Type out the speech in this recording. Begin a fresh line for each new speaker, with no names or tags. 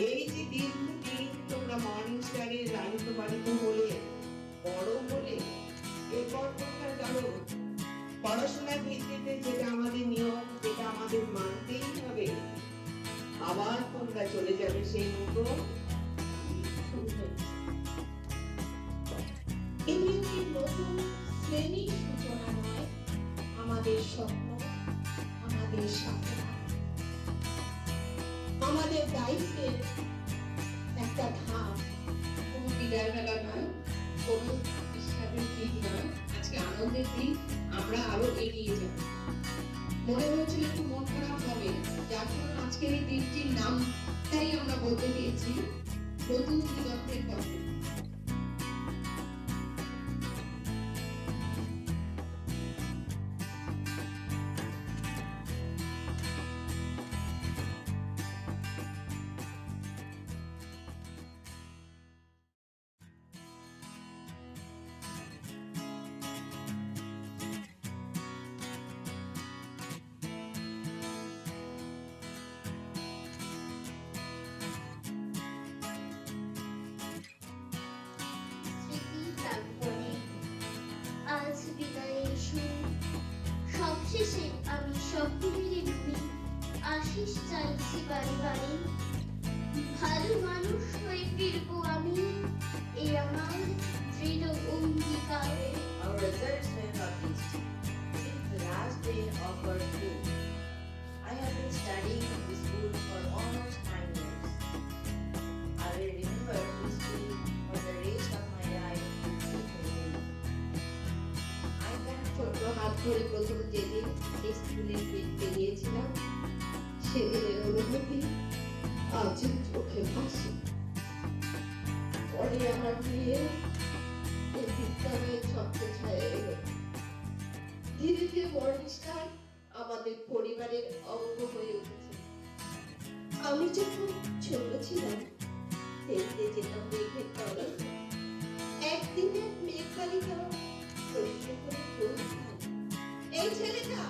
এই যে দীর্ঘদিন তোমরা মর্নিং স্টারে লালিত পালিত হলে, বড় হলে, এরপর তোমরা জানো পড়াশোনার ভিত্তিতে যেটা আমাদের নিয়ম, যেটা আমাদের মানতেই হবে, আবার তোমরা চলে যাবে সেই মতো।
এটি একটি নতুন শ্রেণীর সূচনা নয়, আমাদের স্বপ্ন, আমাদের সাধনা, আমাদের দায়িত্বের একটা ধাপ।
কোনো বিদায় বেলা নয়, কোনো বিষাদের দিন নয়, আজকে আনন্দের দিন। আমরা আরো এগিয়ে যাব। মনে হয়েছিল একটু মন খারাপ হবে, যার জন্য আজকের এই দিনটির নামটাই আমরা বলতে দিয়েছি নতুন দিগন্তের পথে।
আজ বিদায়ের সুর, সবশেষে আমি সকলেরই মনে আশিস চাইছি বারে বারে। ভালো মানুষ হয়ে ফিরবো আমি, এই আমার দৃঢ় অঙ্গীকার।
Our results were published. It's the last day of our school. I have been studying in this school for almost 9 years. I will remember this school for the rest of my life.
ছোট হাত ধরে প্রথম যেদিন এই স্কুলে বেরিয়েছিলাম, সেদিনের অনুভূতি আজ চোখে ভাসে। পরে আমার বিয়ে, এই বিদ্যালয়ের ছত্র ছায়া এলো। ধীরে ধীরে মর্নিং স্টার আমাদের পরিবারের অঙ্গ হয়ে উঠেছে। আমি যখন ছোট ছিলাম, দেখতে যেতাম মেঘের তলায়। একদিনের মেঘ তালিকা প্রশ্ন করে এই ছেলেটা